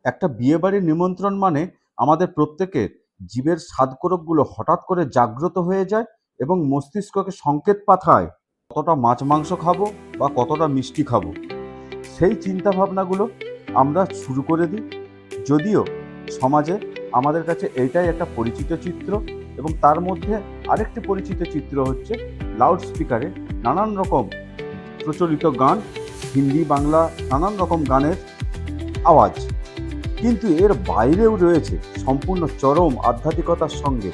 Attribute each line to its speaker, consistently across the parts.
Speaker 1: একটা বিয়েবাড়ির নিমন্ত্রণ মানে আমাদের প্রত্যেকের জীবের স্বাদকোরকগুলো হঠাৎ করে জাগ্রত হয়ে যায় এবং মস্তিষ্ককে সংকেত পাঠায় কতটা মাছ মাংস খাবো বা কতটা মিষ্টি খাবো। সেই চিন্তা ভাবনাগুলো আমরা শুরু করে দিই। যদিও সমাজে আমাদের কাছে এইটাই একটা পরিচিত চিত্র, এবং তার মধ্যে আরেকটি পরিচিত চিত্র হচ্ছে লাউড স্পিকারে নানান রকম প্রচলিত গান, হিন্দি বাংলা নানান রকম গানের আওয়াজ। কিন্তু এর বাইরেও রয়েছে সম্পূর্ণ চরম আধ্যাত্মিকতার সঙ্গে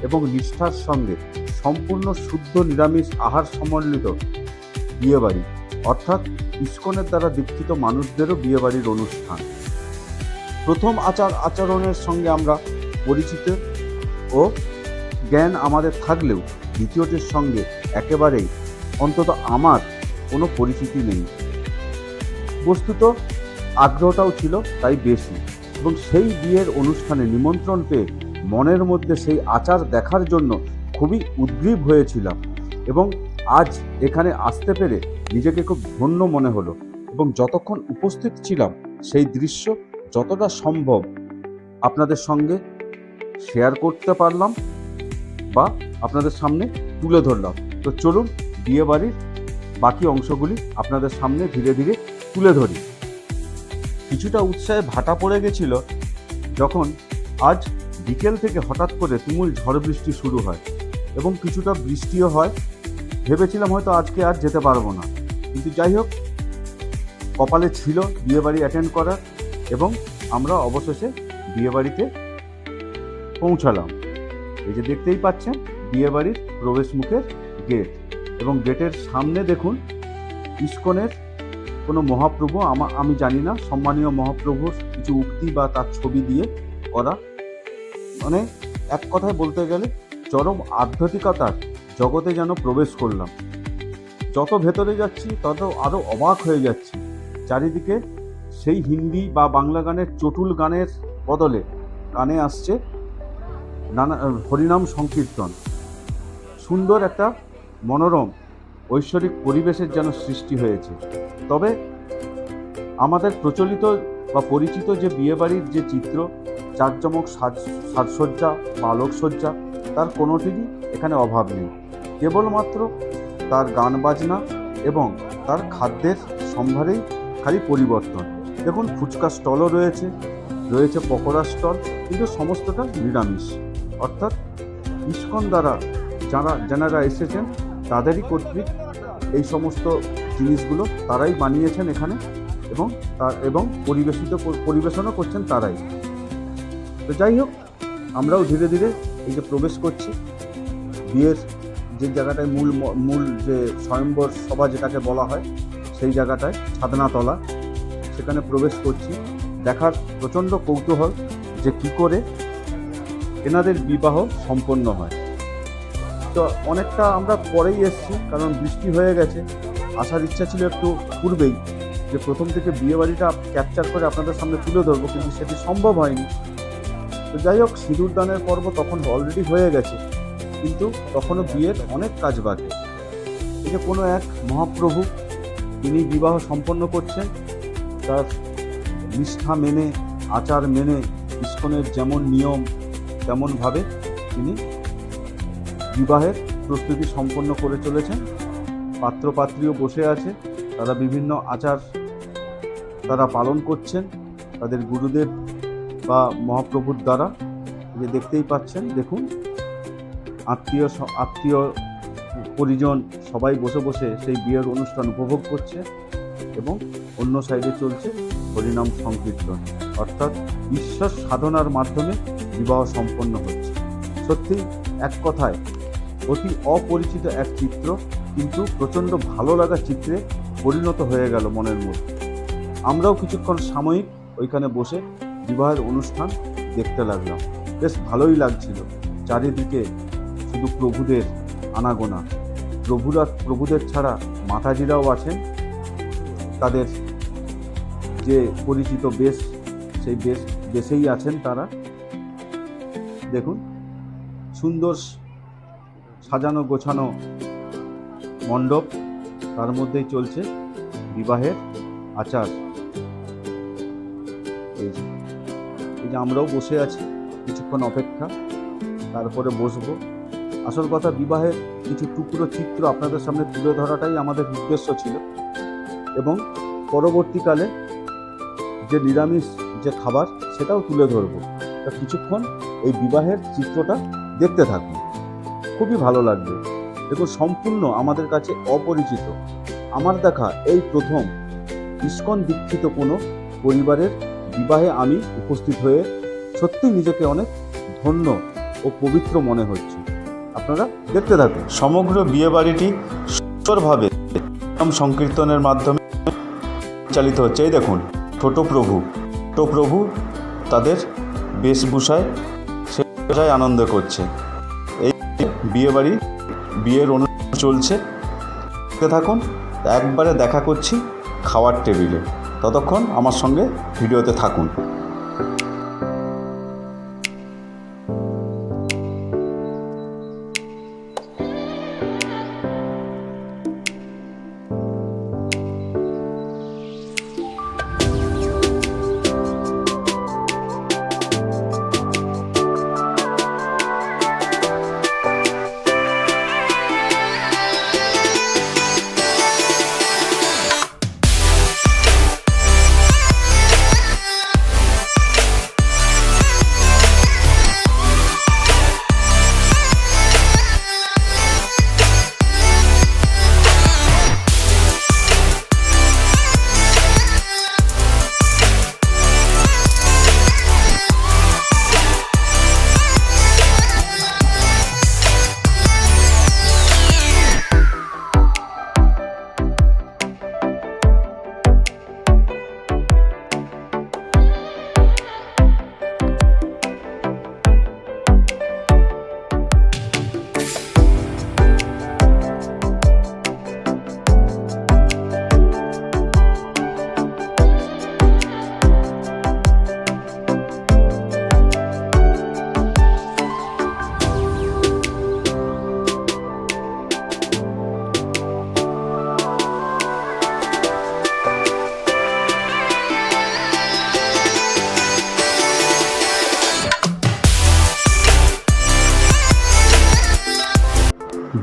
Speaker 1: এবং নিষ্ঠার সঙ্গে সম্পূর্ণ শুদ্ধ নিরামিষ আহার সমন্বিত বিয়েবাড়ি, অর্থাৎ ইস্কনের দ্বারা দীক্ষিত মানুষদেরও বিয়েবাড়ির অনুষ্ঠান। প্রথম আচরণের সঙ্গে আমরা পরিচিত ও জ্ঞান আমাদের থাকলেও দ্বিতীয়টির সঙ্গে একেবারেই, অন্তত আমার, কোনো পরিচিতি নেই। বস্তুত আগ্রহটাও ছিল তাই বেশি, এবং সেই বিয়ের অনুষ্ঠানে নিমন্ত্রণ পেয়ে মনের মধ্যে সেই আচার দেখার জন্য খুবই উদ্গ্রীব হয়েছিলাম, এবং আজ এখানে আসতে পেরে নিজেকে খুব ধন্য মনে হলো। এবং যতক্ষণ উপস্থিত ছিলাম সেই দৃশ্য যতটা সম্ভব আপনাদের সঙ্গে শেয়ার করতে পারলাম বা আপনাদের সামনে তুলে ধরলাম। তো চলুন বিয়েবাড়ির বাকি অংশগুলি আপনাদের সামনে ধীরে ধীরে তুলে ধরি। কিছুটা উৎসাহে ভাটা পড়ে গেছিল যখন আজ বিকেল থেকে হঠাৎ করে তুমুল ঝড় বৃষ্টি শুরু হয়, এবং কিছুটা বৃষ্টিও হয়। ভেবেছিলাম হয়তো আজকে আর যেতে পারবো না, কিন্তু যাই হোক, কপালে ছিল বিয়েবাড়ি অ্যাটেন্ড করার, এবং আমরা অবশেষে বিয়েবাড়িতে পৌঁছালাম। এই যে দেখতেই পাচ্ছেন বিয়েবাড়ির প্রবেশ মুখের গেট, এবং গেটের সামনে দেখুন ইস্কনের কোনো মহাপ্রভু, আমি জানি না, সম্মানীয় মহাপ্রভুর কিছু উক্তি বা তার ছবি দিয়ে করা। মানে এক কথায় বলতে গেলে চরম আধ্যাত্মিকতার জগতে যেন প্রবেশ করলাম। যত ভেতরে যাচ্ছি তত আরও অবাক হয়ে যাচ্ছি। চারিদিকে সেই হিন্দি বা বাংলা গানের চটুল গানের বদলে কানে আসছে নানা হরিনাম সংকীর্তন। সুন্দর একটা মনোরম ঐশ্বরিক পরিবেশের যেন সৃষ্টি হয়েছে। তবে আমাদের প্রচলিত বা পরিচিত যে বিয়েবাড়ির যে চিত্র, জাঁকজমক সাজসজ্জা বা আলোকসজ্জা, তার কোনোটিরই এখানে অভাব নেই। কেবলমাত্র তার গান বাজনা এবং তার খাদ্যের সম্ভারেই খালি পরিবর্তন। দেখুন ফুচকা স্টলও রয়েছে, রয়েছে পকোড়া স্টল, কিন্তু সমস্তটা নিরামিষ। অর্থাৎ ইস্কন দ্বারা যারা এসেছেন তাদেরই কর্তৃক এই সমস্ত জিনিসগুলো তারাই বানিয়েছেন এখানে, এবং পরিবেশনও করছেন তারাই। তো যাই হোক, আমরাও ধীরে ধীরে এই যে প্রবেশ করছি বিয়ের যে জায়গাটায় মূল যে স্বয়ম্বর সভা যেটাকে বলা হয়, সেই জায়গাটায় ছাদনাতলা, সেখানে প্রবেশ করছি। দেখার প্রচণ্ড কৌতূহল যে কী করে এনাদের বিবাহ সম্পন্ন হয়। তো অনেকটা আমরা পরেই এসেছি, কারণ বৃষ্টি হয়ে গেছে। আসার ইচ্ছা ছিল একটু পূর্বেই, যে প্রথম থেকে বিয়েবাড়িটা ক্যাপচার করে আপনাদের সামনে তুলে ধরবো, কিন্তু সেটি সম্ভব হয়নি। তো যাই হোক, সিঁদুরদানের পর্ব তখন অলরেডি হয়ে গেছে, কিন্তু তখনও বিয়ের অনেক কাজ বাকি। এই যে কোনো এক মহাপ্রভু, তিনি বিবাহ সম্পন্ন করছেন তার নিষ্ঠা মেনে, আচার মেনে, ইস্কনের যেমন নিয়ম তেমনভাবে তিনি বিবাহের প্রস্তুতি সম্পন্ন করে চলেছেন। পাত্রপাত্রীও বসে আছে, তারা বিভিন্ন আচার তারা পালন করছেন তাদের গুরুদেব বা মহাপ্রভুর দ্বারা। যে দেখতেই পাচ্ছেন, দেখুন আত্মীয় পরিজন সবাই বসে বসে সেই বিয়ের অনুষ্ঠান উপভোগ করছে, এবং অন্য সাইডে চলছে হরিনাম সংকীর্তন, অর্থাৎ ঈশ্বর সাধনার মাধ্যমে বিবাহ সম্পন্ন হচ্ছে। সত্যি এক কথায় অতি অপরিচিত এক চিত্র, কিন্তু প্রচণ্ড ভালো লাগা চিত্রে পরিণত হয়ে গেল মনের মধ্যে। আমরাও কিছুক্ষণ সাময়িক ওইখানে বসে বিবাহের অনুষ্ঠান দেখতে লাগলাম। বেশ ভালোই লাগছিল। চারিদিকে শুধু প্রভুদের আনাগোনা। প্রভুদের ছাড়া মাতাজিরাও আছেন, তাদের যে পরিচিত বেশ, সেই বেশেই আছেন তারা। দেখুন সুন্দর সাজানো গোছানো মণ্ডপ, তার মধ্যেই চলছে বিবাহের আচার। এই যে আমরাও বসে আছি কিছুক্ষণ অপেক্ষা, তারপরে বসবো। আসল কথা, বিবাহের কিছু টুকরো চিত্র আপনাদের সামনে তুলে ধরাটাই আমাদের উদ্দেশ্য ছিল, এবং পরবর্তীকালে যে নিরামিষ যে খাবার সেটাও তুলে ধরবো। তা কিছুক্ষণ এই বিবাহের চিত্রটা দেখতে থাকুন, খুবই ভালো লাগবে। দেখুন, সম্পূর্ণ আমাদের কাছে অপরিচিত, আমার দেখা এই প্রথম ইস্কন দীক্ষিত কোনো পরিবারের বিবাহে আমি উপস্থিত হয়ে সত্যি নিজেকে অনেক ধন্য ও পবিত্র মনে হচ্ছে। আপনারা দেখতে থাকুন। সমগ্র বিয়েবাড়িটি সুন্দরভাবে নাম সংকীর্তনের মাধ্যমে চালিত হচ্ছে। এই দেখুন, ছোট প্রভু তাদের বেশভূষায় আনন্দ করছে। এই বিয়ের অনুষ্ঠান চলছে, দেখতে থাকুন। একবারে দেখা করছি খাওয়ার টেবিলে, ততক্ষণ আমার সঙ্গে ভিডিওতে থাকুন।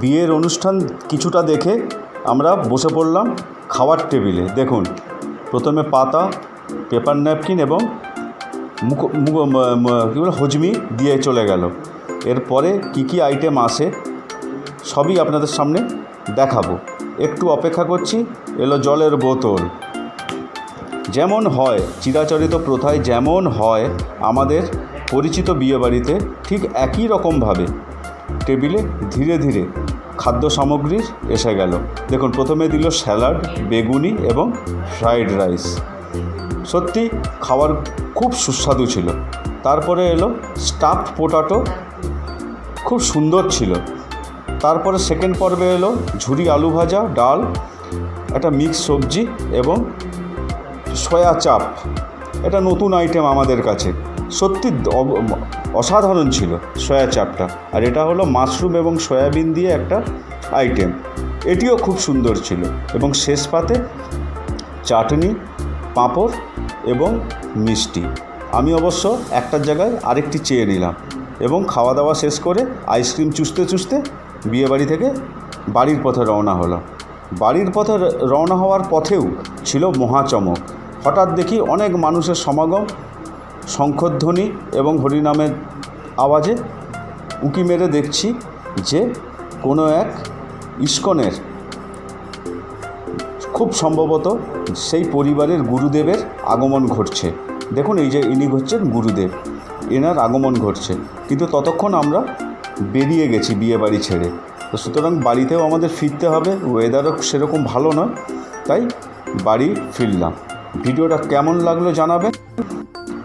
Speaker 1: বিয়ের অনুষ্ঠান কিছুটা দেখে আমরা বসে পড়লাম খাওয়ার টেবিলে। দেখুন, প্রথমে পাতা, পেপার ন্যাপকিন এবং হজমি দিয়ে চলে গেল। এরপরে কি আইটেম আসে সবই আপনাদের সামনে দেখাবো। একটু অপেক্ষা করছি। এলো জলের বোতল। যেমন হয় চিরাচরিত প্রথায়, যেমন হয় আমাদের পরিচিত বিয়েবাড়িতে, ঠিক একই রকমভাবে টেবিলে ধীরে ধীরে খাদ্য সামগ্রী এসে গেল। দেখুন, প্রথমে দিল স্যালাড, বেগুনি এবং ফ্রাইড রাইস। সত্যি খাবার খুব সুস্বাদু ছিল। তারপরে এলো স্টাফড পোটাটো, খুব সুন্দর ছিল। তারপরে সেকেন্ড পর্বে এলো ঝুরি আলু ভাজা, ডাল, একটা মিক্স সবজি এবং সয়া চাপ। এটা নতুন আইটেম আমাদের কাছে, সত্যি অসাধারণ ছিল সয়া চাপটা। আর এটা হলো মাশরুম এবং সয়াবিন দিয়ে একটা আইটেম, এটিও খুব সুন্দর ছিল। এবং শেষ পাতে চাটনি, পাঁপড় এবং মিষ্টি। আমি অবশ্য একটার জায়গায় আরেকটি চেয়ে নিলাম এবং খাওয়া দাওয়া শেষ করে আইসক্রিম চুষতে বিয়েবাড়ি থেকে বাড়ির পথে রওনা হলো। বাড়ির পথে রওনা হওয়ার পথেও ছিল মহাচমক। হঠাৎ দেখি অনেক মানুষের সমাগম, শঙ্খধ্বনি এবং হরিনামের আওয়াজে উঁকি মেরে দেখছি যে কোনো এক ইস্কনের, খুব সম্ভবত সেই পরিবারের গুরুদেবের আগমন ঘটছে। দেখুন, এই যে ইনি হচ্ছেন গুরুদেব, এনার আগমন ঘটছে। কিন্তু ততক্ষণ আমরা বেরিয়ে গেছি বিয়েবাড়ি ছেড়ে। তো সুতরাং বাড়িতেও আমাদের ফিরতে হবে, ওয়েদারও সেরকম ভালো নয়, তাই বাড়ি ফিরলাম। ভিডিওটা কেমন লাগলো জানাবেন।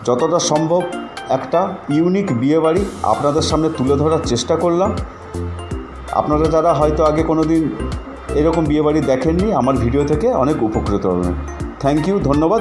Speaker 1: যতটা সম্ভব একটা ইউনিক বিয়েবাড়ি আপনাদের সামনে তুলে ধরার চেষ্টা করলাম। আপনারা যারা হয়তো আগে কোনো দিন এরকম বিয়েবাড়ি দেখেননি, আমার ভিডিও থেকে অনেক উপকৃত হবেন। থ্যাংক ইউ, ধন্যবাদ।